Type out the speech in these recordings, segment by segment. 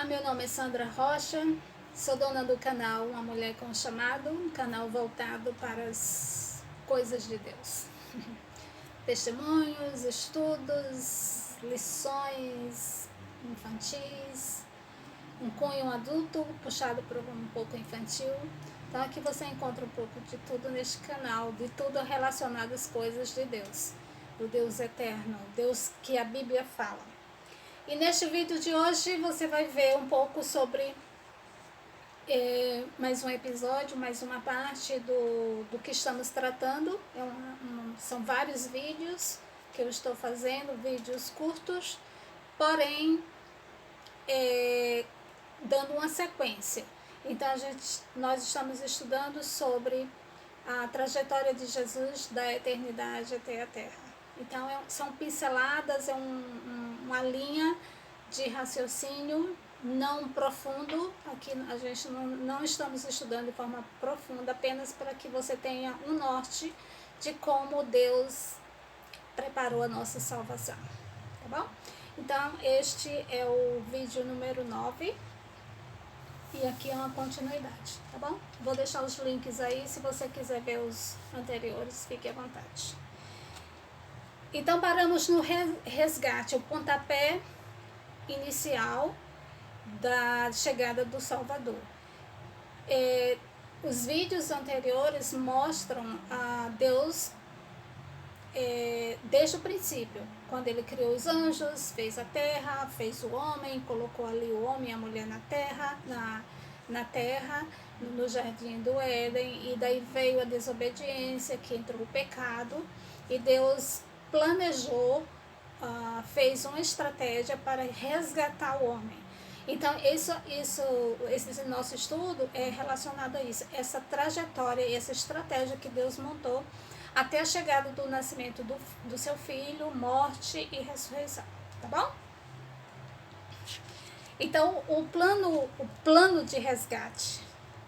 Olá, meu nome é Sandra Rocha, sou dona do canal Uma Mulher com Chamado, um canal voltado para as coisas de Deus. Testemunhos, estudos, lições infantis, um cunho adulto puxado por um pouco infantil. Então aqui você encontra um pouco de tudo neste canal, de tudo relacionado às coisas de Deus, do Deus eterno, Deus que a Bíblia fala. E neste vídeo de hoje você vai ver um pouco sobre mais um episódio, mais uma parte do que estamos tratando. São vários vídeos que eu estou fazendo, vídeos curtos, porém dando uma sequência. Então nós estamos estudando sobre a trajetória de Jesus da eternidade até a Terra. Então são pinceladas, uma linha de raciocínio não profundo. Aqui a gente não estamos estudando de forma profunda, apenas para que você tenha um norte de como Deus preparou a nossa salvação, tá bom? Então este é o vídeo número 9 e aqui é uma continuidade, tá bom? Vou deixar os links aí, se você quiser ver os anteriores, fique à vontade. Então paramos no resgate, o pontapé inicial da chegada do Salvador. Os vídeos anteriores mostram a Deus desde o princípio, quando ele criou os anjos, fez a terra, fez o homem, colocou ali o homem e a mulher na terra, no jardim do Éden, e daí veio a desobediência, que entrou o pecado, e Deus planejou, fez uma estratégia para resgatar o homem. Então esse nosso estudo é relacionado a isso, essa trajetória, essa estratégia que Deus montou até a chegada do nascimento do seu filho, morte e ressurreição, tá bom? Então o plano de resgate,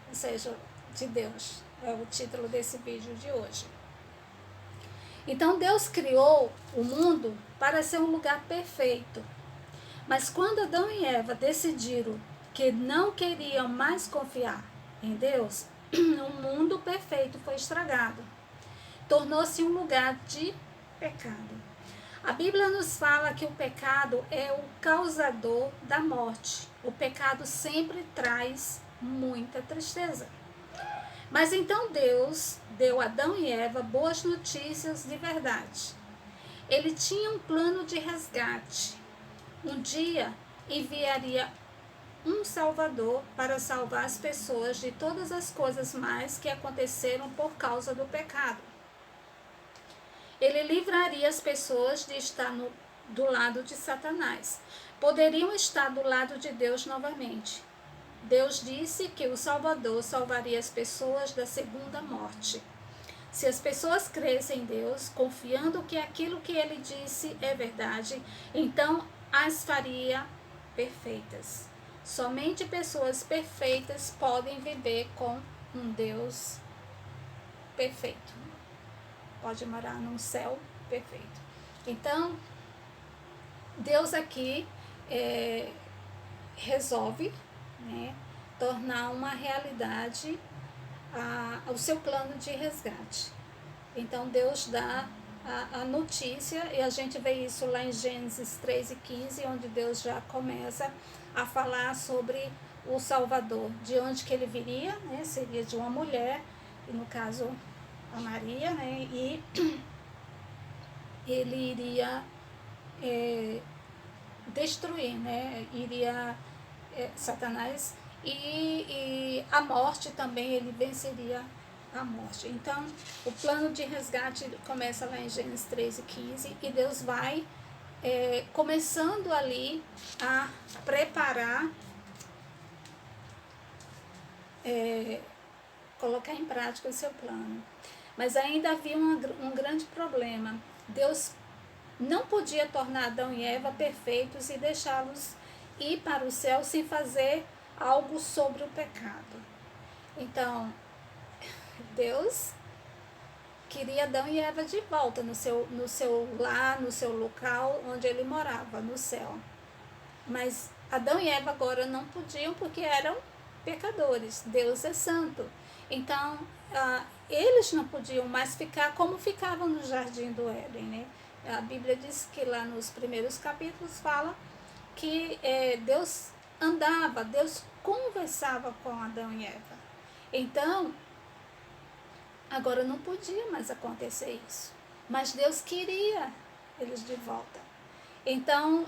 ou seja, de Deus, é o título desse vídeo de hoje. Então Deus criou o mundo para ser um lugar perfeito. Mas quando Adão e Eva decidiram que não queriam mais confiar em Deus, o mundo perfeito foi estragado. Tornou-se um lugar de pecado. A Bíblia nos fala que o pecado é o causador da morte. O pecado sempre traz muita tristeza. Mas então Deus deu a Adão e Eva boas notícias de verdade. Ele tinha um plano de resgate. Um dia enviaria um Salvador para salvar as pessoas de todas as coisas más que aconteceram por causa do pecado. Ele livraria as pessoas de estar do lado de Satanás. Poderiam estar do lado de Deus novamente. Deus disse que o Salvador salvaria as pessoas da segunda morte. Se as pessoas crescem em Deus, confiando que aquilo que ele disse é verdade, então as faria perfeitas. Somente pessoas perfeitas podem viver com um Deus perfeito. Pode morar num céu perfeito. Então, Deus aqui resolve, tornar uma realidade o seu plano de resgate. Então Deus dá a notícia, e a gente vê isso lá em Gênesis 3:15, onde Deus já começa a falar sobre o Salvador, de onde que ele viria, seria de uma mulher, e no caso a Maria, e ele iria destruir, iria Satanás, e a morte também, ele venceria a morte. Então o plano de resgate começa lá em Gênesis 3:15, e Deus vai começando ali a preparar, colocar em prática o seu plano. Mas ainda havia um grande problema. Deus não podia tornar Adão e Eva perfeitos e deixá-los ir para o céu sem fazer algo sobre o pecado. Então, Deus queria Adão e Eva de volta no seu lar, no seu local onde ele morava, no céu. Mas Adão e Eva agora não podiam porque eram pecadores. Deus é santo. Então, eles não podiam mais ficar como ficavam no jardim do Éden, né? A Bíblia diz que lá nos primeiros capítulos fala que Deus andava, Deus conversava com Adão e Eva. Então, agora não podia mais acontecer isso. Mas Deus queria eles de volta. Então,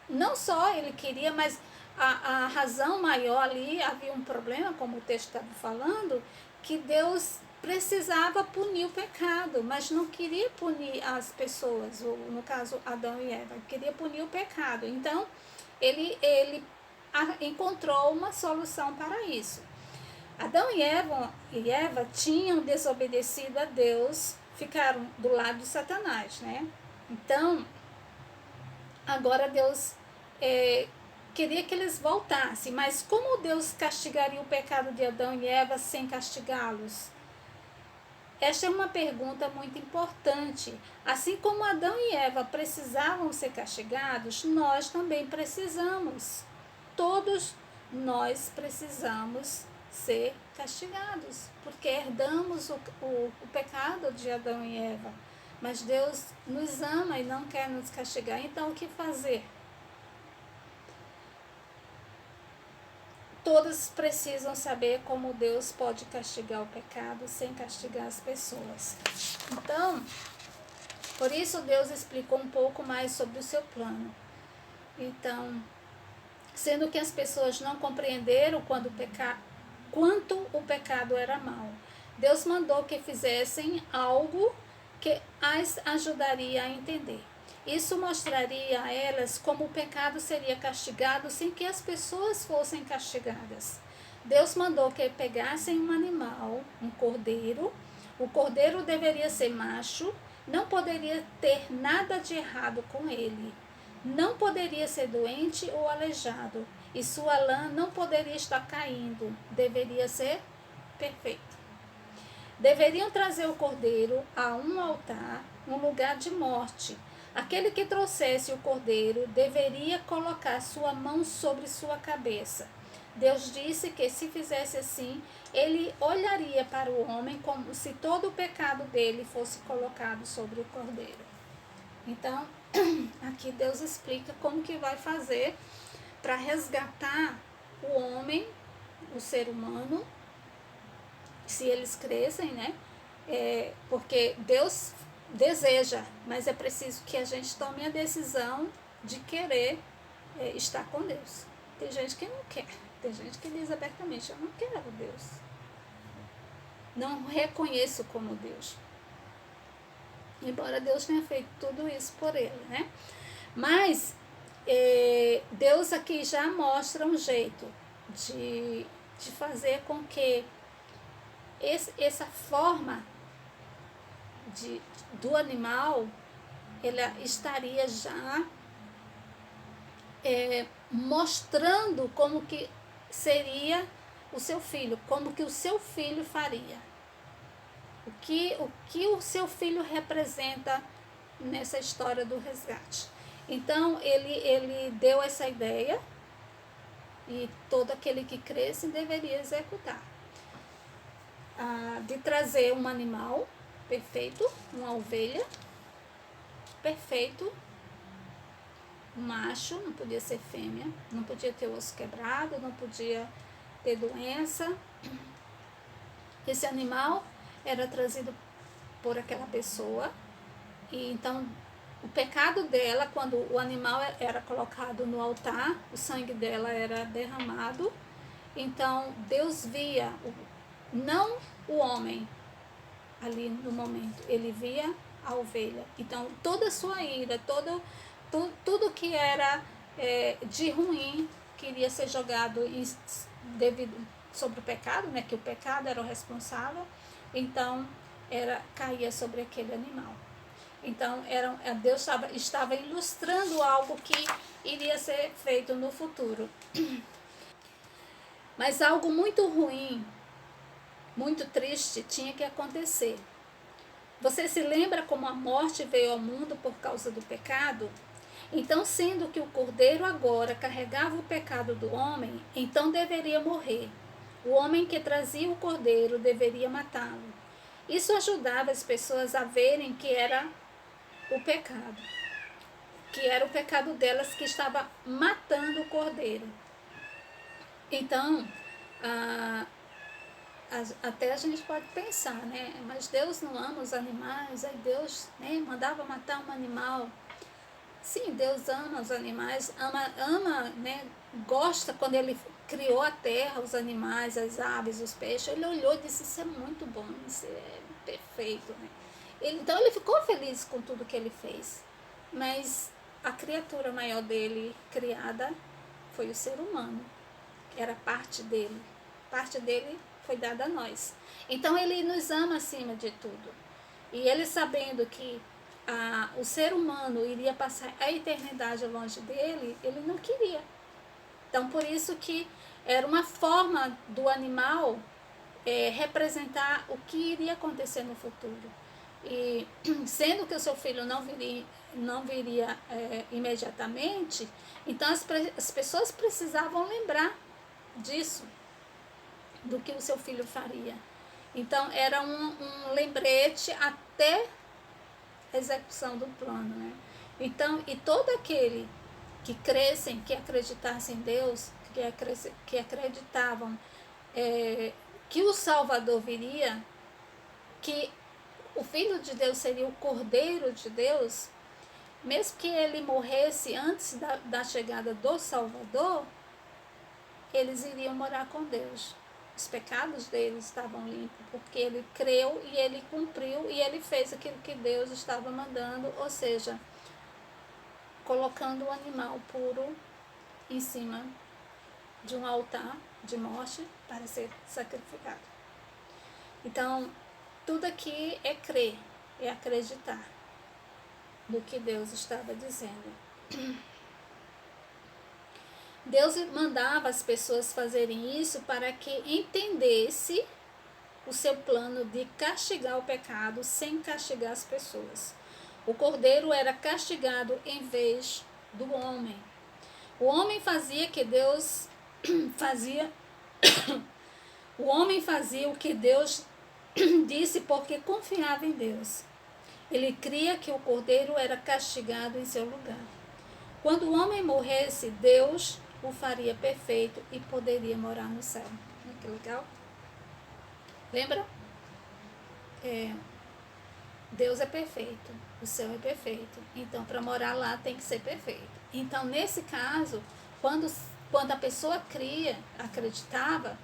não só ele queria, mas a razão maior ali, havia um problema, como o texto estava falando, que Deus precisava punir o pecado, mas não queria punir as pessoas, ou no caso Adão e Eva, queria punir o pecado. Então, ele encontrou uma solução para isso. Adão e Eva tinham desobedecido a Deus, ficaram do lado de Satanás, né? Então, agora Deus queria que eles voltassem, mas como Deus castigaria o pecado de Adão e Eva sem castigá-los? Esta é uma pergunta muito importante. Assim como Adão e Eva precisavam ser castigados, nós também precisamos. Todos nós precisamos ser castigados, porque herdamos o pecado de Adão e Eva. Mas Deus nos ama e não quer nos castigar. Então, o que fazer? Todos precisam saber como Deus pode castigar o pecado sem castigar as pessoas. Então, por isso Deus explicou um pouco mais sobre o seu plano. Então, sendo que as pessoas não compreenderam quanto o pecado era mau, Deus mandou que fizessem algo que as ajudaria a entender. Isso mostraria a elas como o pecado seria castigado sem que as pessoas fossem castigadas. Deus mandou que pegassem um animal, um cordeiro. O cordeiro deveria ser macho, não poderia ter nada de errado com ele. Não poderia ser doente ou aleijado, e sua lã não poderia estar caindo, deveria ser perfeito. Deveriam trazer o cordeiro a um altar, um lugar de morte. Aquele que trouxesse o cordeiro deveria colocar sua mão sobre sua cabeça. Deus disse que se fizesse assim, ele olharia para o homem como se todo o pecado dele fosse colocado sobre o cordeiro. Então, aqui Deus explica como que vai fazer para resgatar o homem, o ser humano, se eles crescem, né? Porque Deus deseja, mas é preciso que a gente tome a decisão de querer estar com Deus. Tem gente que não quer, tem gente que diz abertamente, eu não quero Deus. Não reconheço como Deus. Embora Deus tenha feito tudo isso por ele, né? Mas Deus aqui já mostra um jeito de fazer com que essa forma do animal, ela estaria já mostrando como que seria o seu filho, como que o seu filho faria. O que o seu filho representa nessa história do resgate. Então, ele deu essa ideia e todo aquele que cresce deveria executar. De trazer um animal perfeito, uma ovelha perfeito, macho, não podia ser fêmea, não podia ter osso quebrado, não podia ter doença. Esse animal era trazido por aquela pessoa, e então o pecado dela, quando o animal era colocado no altar, o sangue dela era derramado, então Deus via, não o homem ali no momento, ele via a ovelha. Então toda a sua ira, tudo que era de ruim queria ser jogado sobre o pecado, né, que o pecado era o responsável, então caía sobre aquele animal. Então Deus estava ilustrando algo que iria ser feito no futuro. Mas algo muito ruim, muito triste, tinha que acontecer. Você se lembra como a morte veio ao mundo por causa do pecado? Então, sendo que o cordeiro agora carregava o pecado do homem, então deveria morrer. O homem que trazia o cordeiro deveria matá-lo. Isso ajudava as pessoas a verem que era o pecado, que era o pecado delas que estava matando o cordeiro. Então, até a gente pode pensar, né? Mas Deus não ama os animais, aí Deus, né, mandava matar um animal. Sim, Deus ama os animais, ama, né, gosta quando Ele criou a terra, os animais, as aves, os peixes. Ele olhou e disse, isso é muito bom, isso é perfeito, né? Então ele ficou feliz com tudo que ele fez. Mas a criatura maior dele, criada, foi o ser humano. Era parte dele. Parte dele foi dada a nós. Então ele nos ama acima de tudo. E ele sabendo que o ser humano iria passar a eternidade longe dele, ele não queria. Então por isso que era uma forma do animal representar o que iria acontecer no futuro. E sendo que o seu filho não viria imediatamente, então as pessoas precisavam lembrar disso, do que o seu filho faria. Então era um lembrete até a execução do plano, né? Então, e todo aquele que crescem, que acreditassem em Deus, que acreditavam que o Salvador viria, que o Filho de Deus seria o Cordeiro de Deus, mesmo que ele morresse antes da chegada do Salvador, eles iriam morar com Deus. Os pecados deles estavam limpos, porque ele creu e ele cumpriu e ele fez aquilo que Deus estava mandando, ou seja, colocando o animal puro em cima de um altar de morte para ser sacrificado. Então, tudo aqui é crer, é acreditar no que Deus estava dizendo. Deus mandava as pessoas fazerem isso para que entendesse o seu plano de castigar o pecado sem castigar as pessoas. O cordeiro era castigado em vez do homem. O homem fazia que Deus fazia. O homem fazia o que Deus disse porque confiava em Deus. Ele cria que o cordeiro era castigado em seu lugar. Quando o homem morresse, Deus o faria perfeito e poderia morar no céu. Olha que legal. Lembra? Deus é perfeito, o céu é perfeito. Então, para morar lá tem que ser perfeito. Então, nesse caso, quando a pessoa acreditava,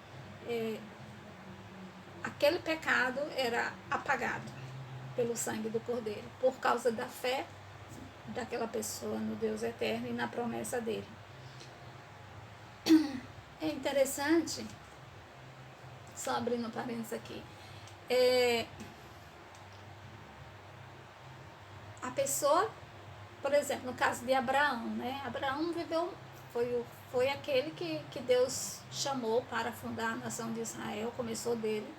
aquele pecado era apagado pelo sangue do Cordeiro, por causa da fé daquela pessoa no Deus eterno e na promessa dele. É interessante, só abrindo parênteses aqui, a pessoa, por exemplo, no caso de Abraão, né? Abraão foi aquele que Deus chamou para fundar a nação de Israel, começou dele.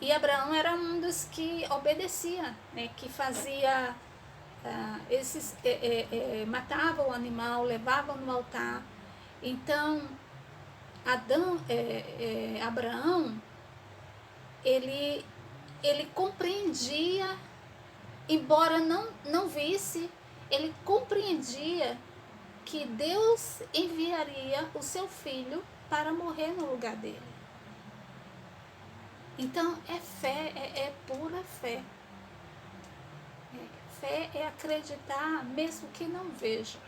E Abraão era um dos que obedecia, né? Que fazia matava o animal, levava no altar. Então, Abraão, ele compreendia, embora não visse, ele compreendia que Deus enviaria o seu filho para morrer no lugar dele. Então, é fé, é pura fé. Fé é acreditar mesmo que não veja.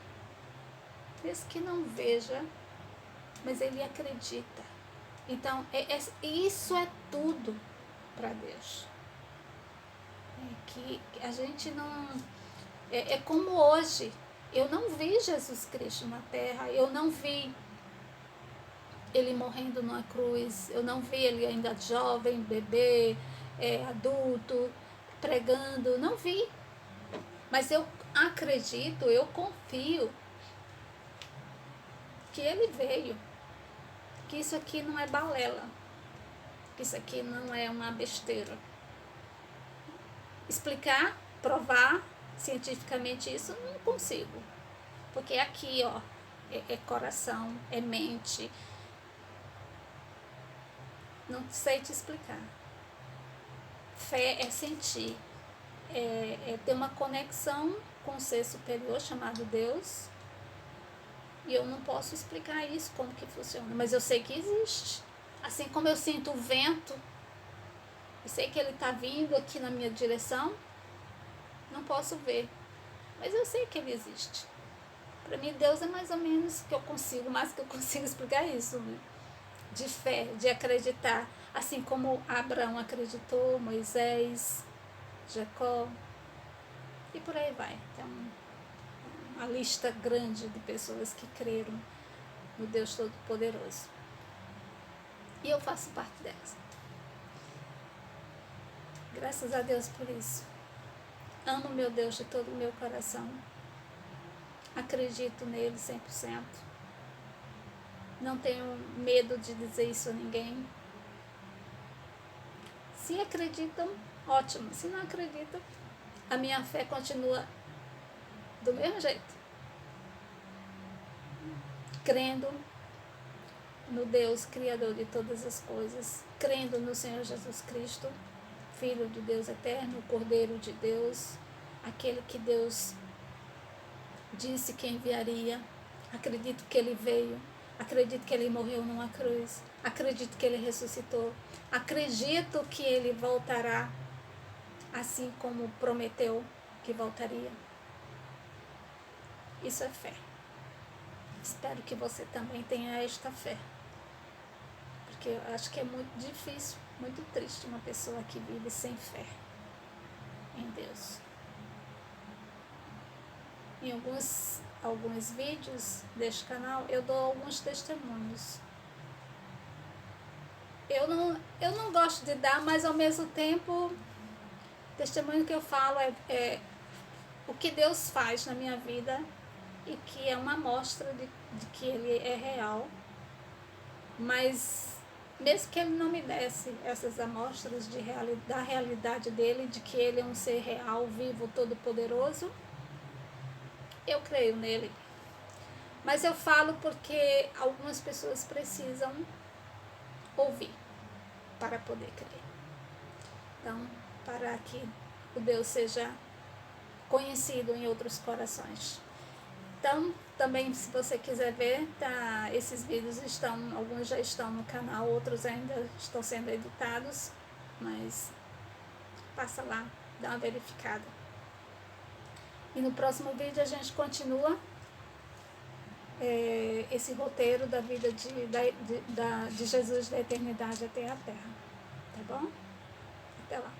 Mesmo que não veja, mas ele acredita. Então, isso é tudo para Deus. Que a gente não... É como hoje. Eu não vi Jesus Cristo na terra. Eu não vi ele morrendo numa cruz. Eu não vi ele ainda jovem, bebê, adulto, pregando. Não vi. Mas eu acredito, eu confio que ele veio, que isso aqui não é balela, que isso aqui não é uma besteira. Explicar, provar, cientificamente isso, não consigo. Porque aqui, ó, é coração, é mente. Não sei te explicar. Fé é sentir, é ter uma conexão com um ser superior chamado Deus. E eu não posso explicar isso, como que funciona, mas eu sei que existe. Assim como eu sinto o vento, eu sei que ele está vindo aqui na minha direção, não posso ver, mas eu sei que ele existe. Para mim, Deus é mais ou menos que eu consigo, mais que eu consigo explicar isso, né? De fé, de acreditar, assim como Abraão acreditou, Moisés, Jacó, e por aí vai. Tem uma lista grande de pessoas que creram no Deus Todo-Poderoso. E eu faço parte delas. Graças a Deus por isso. Amo meu Deus de todo o meu coração. Acredito nele 100%. Não tenho medo de dizer isso a ninguém. Se acreditam, ótimo. Se não acreditam, a minha fé continua do mesmo jeito. Crendo no Deus Criador de todas as coisas. Crendo no Senhor Jesus Cristo, Filho de Deus eterno, Cordeiro de Deus, aquele que Deus disse que enviaria. Acredito que ele veio. Acredito que ele morreu numa cruz. Acredito que ele ressuscitou. Acredito que ele voltará, assim como prometeu que voltaria. Isso é fé. Espero que você também tenha esta fé. Porque eu acho que é muito difícil, muito triste uma pessoa que vive sem fé em Deus. Em alguns vídeos deste canal eu dou alguns testemunhos. Eu não gosto de dar, mas ao mesmo tempo, o testemunho que eu falo é o que Deus faz na minha vida e que é uma amostra de que Ele é real. Mas mesmo que Ele não me desse essas amostras da realidade dEle, de que Ele é um ser real, vivo, todo-poderoso, eu creio nele. Mas eu falo porque algumas pessoas precisam ouvir para poder crer. Então, para que o Deus seja conhecido em outros corações. Então, também, se você quiser ver, tá, esses vídeos alguns já estão no canal, outros ainda estão sendo editados, mas passa lá, dá uma verificada. E no próximo vídeo a gente continua esse roteiro da vida de Jesus da eternidade até a Terra. Tá bom? Até lá.